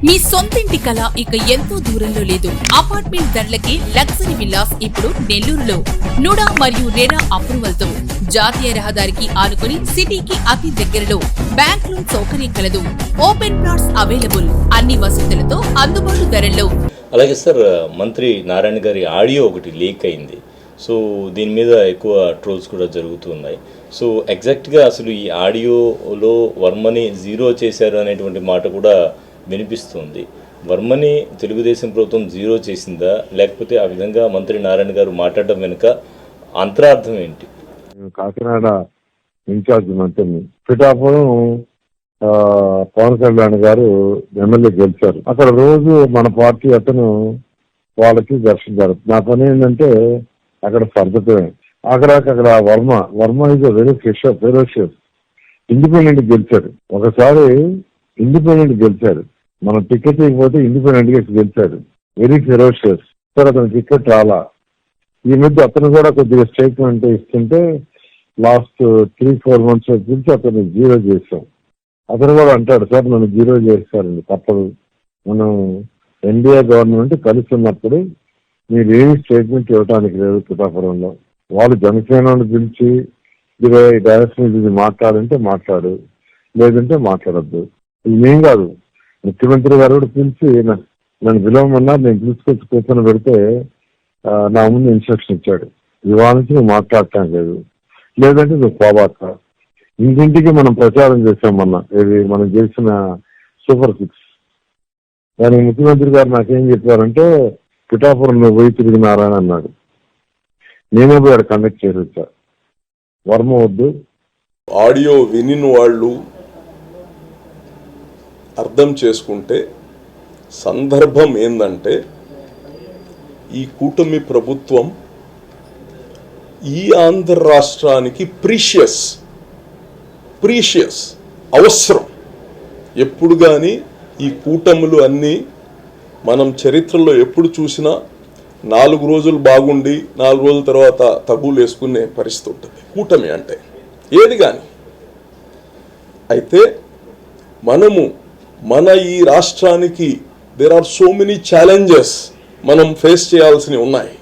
మీ సొంతింటి కల ఇక ఎంతో దూరంలో లేదు. అపార్ట్మెంట్ ధరలకి లగ్జరీ విల్లాస్ ఇప్పుడు నెల్లూరులో నుడా మరియు రెరా అప్రూవల్ తో జాతీయ రహదారికి ఆనుకుని సిటీకి అతి దగ్గరలో బ్యాంక్ లోన్ సౌకర్యం కలదు. ఓపెన్ ప్లాట్స్ అవైలబుల్, అన్ని వసతులతో అందుబాటు ధరల్లో. అలాగే సార్, మంత్రి నారాయణ గారి ఆడియో ఒకటి లీక్ అయింది. సో దీని మీద ఎక్కువ ట్రోల్స్ కూడా జరుగుతున్నాయి. సో ఎగ్జాక్ట్గా అసలు ఈ ఆడియోలో వర్మని జీరో చేశారు అనేటువంటి మాట కూడా వినిపిస్తుంది. వర్మని తెలుగుదేశం ప్రభుత్వం జీరో చేసిందా, లేకపోతే ఆ విధంగా మంత్రి నారాయణ గారు మాట్లాడడం వెనుక అంతరార్థం ఏంటి? కాకినాడ ఇన్ఛార్జ్ మంత్రిని పిఠాపురం పవన్ కళ్యాణ్ గారు ఎమ్మెల్యే గెలిచారు. అక్కడ రోజు మన పార్టీ అతను వాళ్ళకి దర్శనం జరుగుతుంది. నా పని ఏంటంటే అక్కడ సర్దుతమే అక్కడ Varma is very ferocious. Independent గెలిచాడు, ఒకసారి ఇండిపెండెంట్ గెలిచాడు, మనం టికెట్ ఇవ్వకపోతే ఇండిపెండెంట్ గా గెలిచాడు. Very ferocious. సార్ అతను టికెట్ రాలా. ఈ మధ్య అతను కూడా కొద్దిగా స్టేట్మెంట్ ఇస్తుంటే లాస్ట్ 3-4 months గురించి అతను జీరో చేశాం. అతను కూడా అంటాడు, సార్ నన్ను జీరో చేస్తారండి, తప్పదు, మనం ఎన్డీఏ గవర్నమెంట్ కలిసి ఉన్నప్పుడు మీరు ఏమి స్టేట్మెంట్ ఇవ్వడానికి లేదు. పిఠాపురంలో వాళ్ళు జనసేనను పిలిచి డైరెక్షన్ ఇది మాట్లాడంటే మాట్లాడు, లేదంటే మాట్లాడద్దు. ఇదేం కాదు, ముఖ్యమంత్రి గారు కూడా పిలిచి నన్ను పిలవమన్నారు, నేను పిలుచుకొచ్చి కూర్చొని పెడితే నా ముందు ఇన్స్ట్రక్షన్ ఇచ్చాడు, ఇవాళ నుంచి నువ్వు మాట్లాడటం లేదు, లేదంటే నువ్వు పోబాక. ఇంటింటికి మనం ప్రచారం చేసాం మొన్న, ఇది మనం చేసిన సూపర్ 6. దానికి ముఖ్యమంత్రి గారు నాకేం చెప్పారంటే పిఠాపురం నువ్వు పోయి తిరిగినారా అని అన్నాడు. నేనే పోయి అక్కడ కండక్ట్ చేసి వచ్చా. వర్మ వద్దు. ఆడియో వినిన వాళ్ళు అర్థం చేసుకుంటే సందర్భం ఏందంటే, ఈ కూటమి ప్రభుత్వం ఈ ఆంధ్ర రాష్ట్రానికి ప్రీషియస్ అవసరం. ఎప్పుడు కానీ ఈ కూటములు అన్నీ మనం చరిత్రలో ఎప్పుడు చూసినా 4 రోజులు బాగుండి 4 రోజుల తర్వాత తగులు వేసుకునే పరిస్థితి ఉంటుంది కూటమి అంటే ఏది కానీ. అయితే మనము మన ఈ రాష్ట్రానికి there are so many challenges మనం ఫేస్ చేయాల్సినవి ఉన్నాయి.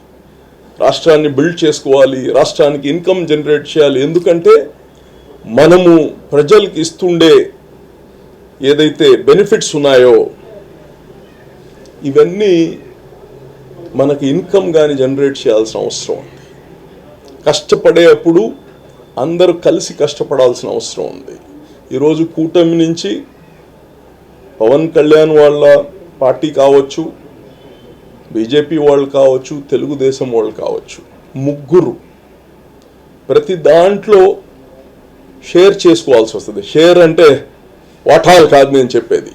రాష్ట్రాన్ని బిల్డ్ చేసుకోవాలి, రాష్ట్రానికి ఇన్కమ్ జనరేట్ చేయాలి. ఎందుకంటే మనము ప్రజలకు ఇస్తుండే ఏదైతే బెనిఫిట్స్ ఉన్నాయో ఇవన్నీ మనకి ఇన్కమ్ కానీ జనరేట్ చేయాల్సిన అవసరం ఉంది. కష్టపడేటప్పుడు అందరూ కలిసి కష్టపడాల్సిన అవసరం ఉంది. ఈరోజు కూటమి నుంచి పవన్ కళ్యాణ్ వాళ్ళ పార్టీ కావచ్చు, బీజేపీ వాళ్ళు కావచ్చు, తెలుగుదేశం వాళ్ళు కావచ్చు, ముగ్గురు ప్రతి దాంట్లో షేర్ చేసుకోవాల్సి వస్తుంది. షేర్ అంటే వాటాలు కాదు నేను చెప్పేది,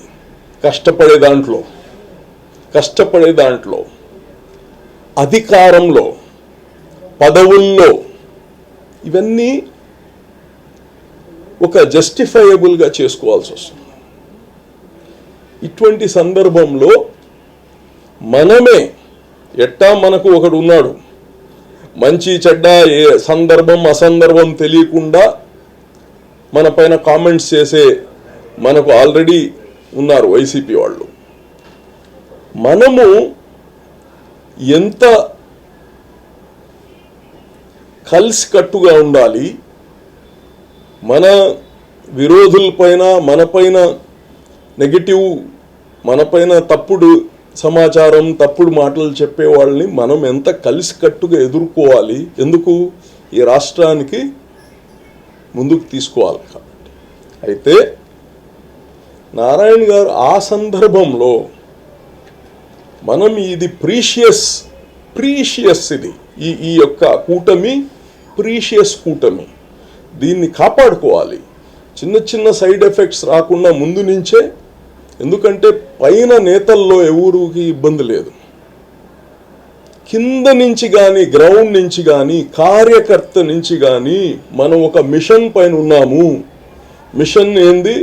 కష్టపడే దాంట్లో అధికారంలో, పదవుల్లో ఇవన్నీ ఒక జస్టిఫైయబుల్గా చేసుకోవాల్సి వస్తుంది. ఇటువంటి సందర్భంలో మనమే ఎట్టా మనకు ఒకడు ఉన్నాడు, మంచి చెడ్డ ఏ సందర్భం అసందర్భం తెలియకుండా మన పైన కామెంట్స్ చేసే మనకు ఆల్రెడీ ఉన్నారు వైసీపీ వాళ్ళు. మనము ఎంత కలిసికట్టుగా ఉండాలి, మన విరోధులపైన, మనపైన నెగిటివ్, మనపైన తప్పుడు సమాచారం, తప్పుడు మాటలు చెప్పే వాళ్ళని మనం ఎంత కలిసికట్టుగా ఎదుర్కోవాలి. ఎందుకు? ఈ రాష్ట్రానికి ముందుకు తీసుకోవాలి కాబట్టి. అయితే నారాయణ గారు ఆ సందర్భంలో మనం ఇది ప్రీషియస్ ఇది ఈ యొక్క కూటమి ప్రీషియస్ కూటమి, దీన్ని కాపాడుకోవాలి. చిన్న సైడ్ ఎఫెక్ట్స్ రాకుండా ముందు నుంచే, ఎందుకంటే పైన నేతల్లో ఎవరికి ఇబ్బంది లేదు, కింద నుంచి కానీ గ్రౌండ్ నుంచి కానీ కార్యకర్త నుంచి కానీ మనం ఒక మిషన్ పైన ఉన్నాము. మిషన్ ఏంది?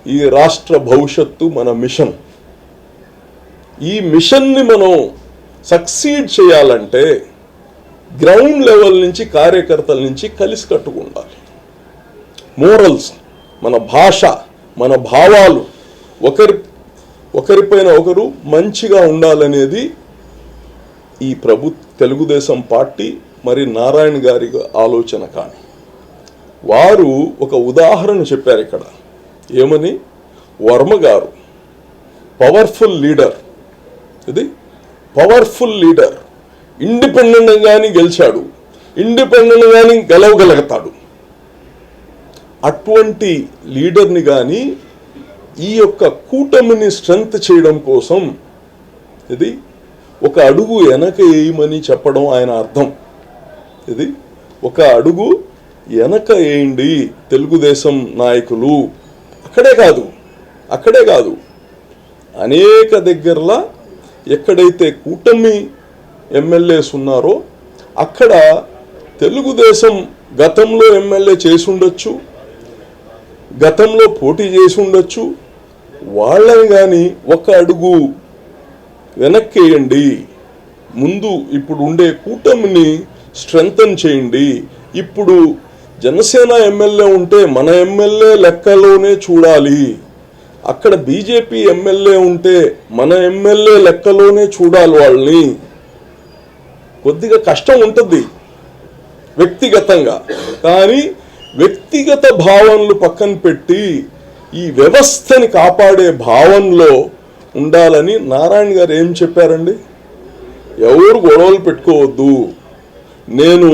ఈ రాష్ట్ర భవిష్యత్తు మన మిషన్. ఈ మిషన్ని మనం సక్సీడ్ చేయాలంటే గ్రౌండ్ లెవెల్ నుంచి, కార్యకర్తల నుంచి కలిసి కట్టుకుండాలి. మోరల్స్, మన భాష, మన భావాలు ఒకరి ఒకరిపైన ఒకరు మంచిగా ఉండాలనేది ఈ తెలుగుదేశం పార్టీ మరి నారాయణ గారి ఆలోచన. కానీ వారు ఒక ఉదాహరణ చెప్పారు ఇక్కడ. ఏమని? వర్మ గారు పవర్ఫుల్ లీడర్, ఇది పవర్ఫుల్ లీడర్, ఇండిపెండెంట్గాని గెలిచాడు, ఇండిపెండెంట్గాని గెలవగలుగుతాడు. అటువంటి లీడర్ని కానీ ఈ యొక్క కూటమిని స్ట్రెంగ్త్ చేయడం కోసం ఇది ఒక అడుగు వెనక వేయమని చెప్పడం ఆయన అర్థం. ఇది ఒక అడుగు వెనక వేయండి తెలుగుదేశం నాయకులు. అక్కడే కాదు అనేక దగ్గరలా ఎక్కడైతే కూటమి ఎమ్మెల్యేస్ ఉన్నారో అక్కడ తెలుగుదేశం గతంలో ఎమ్మెల్యే చేసి ఉండొచ్చు, గతంలో పోటీ చేసి ఉండొచ్చు, వాళ్ళని కానీ ఒక అడుగు వెనక్కేయండి. ముందు ఇప్పుడు ఉండే కూటమిని స్ట్రెంగ్తన్ చేయండి. ఇప్పుడు జనసేన ఎమ్మెల్యే ఉంటే మన ఎమ్మెల్యే లెక్కలోనే చూడాలి, అక్కడ బీజేపీ ఎమ్మెల్యే ఉంటే మన ఎమ్మెల్యే లెక్కలోనే చూడాలి. వాళ్ళని కొద్దిగా కష్టం ఉంటుంది వ్యక్తిగతంగా, కానీ వ్యక్తిగత భావనలు పక్కన పెట్టి ఈ వ్యవస్థని కాపాడే భావనలో ఉండాలని నారాయణ గారు ఏం చెప్పారండి? ఎవరు గొడవలు పెట్టుకోవద్దు, నేను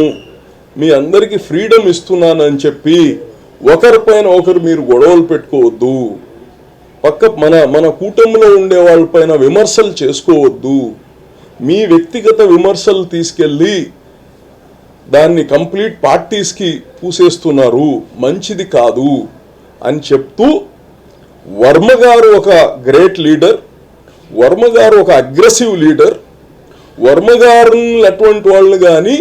మీ అందరికీ ఫ్రీడమ్ ఇస్తున్నానని చెప్పి ఒకరిపైన ఒకరు మీరు గొడవలు పెట్టుకోవద్దు, మన కూటమిలో ఉండే వాళ్ళపైన విమర్శలు చేసుకోవద్దు, మీ వ్యక్తిగత విమర్శలు తీసుకెళ్ళి దాన్ని కంప్లీట్ పార్టీస్కి పూసేస్తున్నారు, మంచిది కాదు అని చెప్తూ వర్మ గారు ఒక గ్రేట్ లీడర్, వర్మ గారు ఒక అగ్రెసివ్ లీడర్, వర్మ గారిని అటువంటి వాళ్ళు కానీ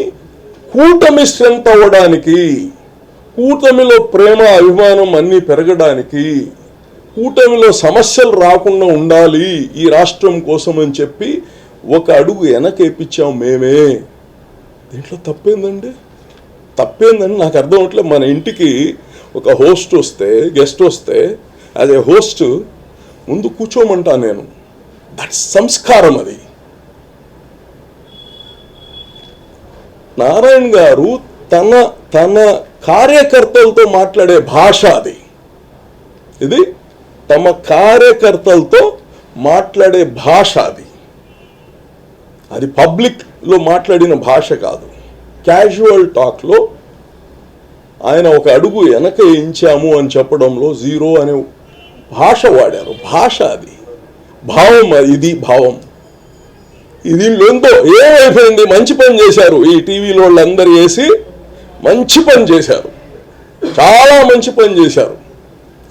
కూటమి స్ట్రెంగ్త్ అవ్వడానికి, కూటమిలో ప్రేమ అభిమానం అన్నీ పెరగడానికి, కూటమిలో సమస్యలు రాకుండా ఉండాలి ఈ రాష్ట్రం కోసం అని చెప్పి ఒక అడుగు వెనకేపించాం మేమే. దీంట్లో తప్పేందండి నాకు అర్థం అవట్లేదు. మన ఇంటికి ఒక హోస్ట్ వస్తే, గెస్ట్ వస్తే, అదే హోస్ట్ ముందు కూర్చోమంటా నేను. దట్ సంస్కారం. అది నారాయణ గారు తన కార్యకర్తలతో మాట్లాడే భాష అది. ఇది తమ కార్యకర్తలతో మాట్లాడే భాష అది. అది పబ్లిక్లో మాట్లాడిన భాష కాదు. క్యాజువల్ టాక్లో ఆయన ఒక అడుగు వెనక ఎంచాము అని చెప్పడంలో జీరో అనే భాష వాడారు. భాష అది, భావం. ఇది భావం. దీనిలో ఎంతో ఏమైపోయింది? మంచి పని చేశారు ఈ టీవీలో వాళ్ళందరూ వేసి, మంచి పని చేశారు, చాలా మంచి పని చేశారు.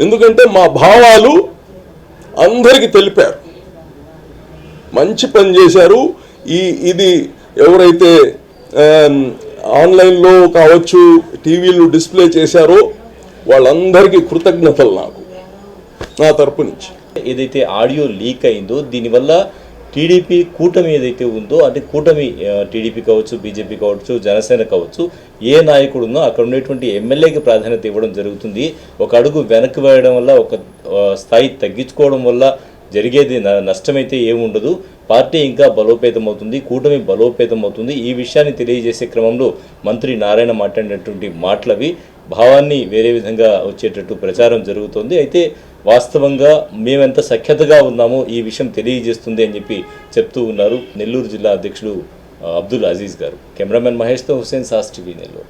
ఎందుకంటే మా భావాలు అందరికీ తెలిపారు, మంచి పని చేశారు. ఇది ఎవరైతే ఆన్లైన్లో కావచ్చు, టీవీలు డిస్ప్లే చేశారో వాళ్ళందరికీ కృతజ్ఞతలు నా తరపు నుంచి. ఏదైతే ఆడియో లీక్ అయిందో దీనివల్ల టీడీపీ కూటమి ఏదైతే ఉందో, అంటే కూటమి టీడీపీ కావచ్చు, బీజేపీ కావచ్చు, జనసేన కావచ్చు, ఏ నాయకుడు ఉన్నా అక్కడ ఉండేటువంటి ఎమ్మెల్యేకి ప్రాధాన్యత ఇవ్వడం జరుగుతుంది. ఒక అడుగు వెనక్కి వేయడం వల్ల, ఒక స్థాయి తగ్గించుకోవడం వల్ల జరిగేది నష్టమైతే ఏముండదు. పార్టీ ఇంకా బలోపేతం అవుతుంది, కూటమి బలోపేతం అవుతుంది. ఈ విషయాన్ని తెలియజేసే క్రమంలో మంత్రి నారాయణ మాట్లాడినటువంటి మాటలవి భావాన్ని వేరే విధంగా వచ్చేటట్టు ప్రచారం జరుగుతోంది. అయితే వాస్తవంగా మేమెంత సఖ్యతగా ఉన్నామో ఈ విషయం తెలియజేస్తుంది అని చెప్పి చెప్తూ ఉన్నారు నెల్లూరు జిల్లా అధ్యక్షుడు అబ్దుల్ అజీజ్ గారు. కెమెరామెన్ మహేష్తో హుసేన్ సాస్ టీవీ నెల్లూరు.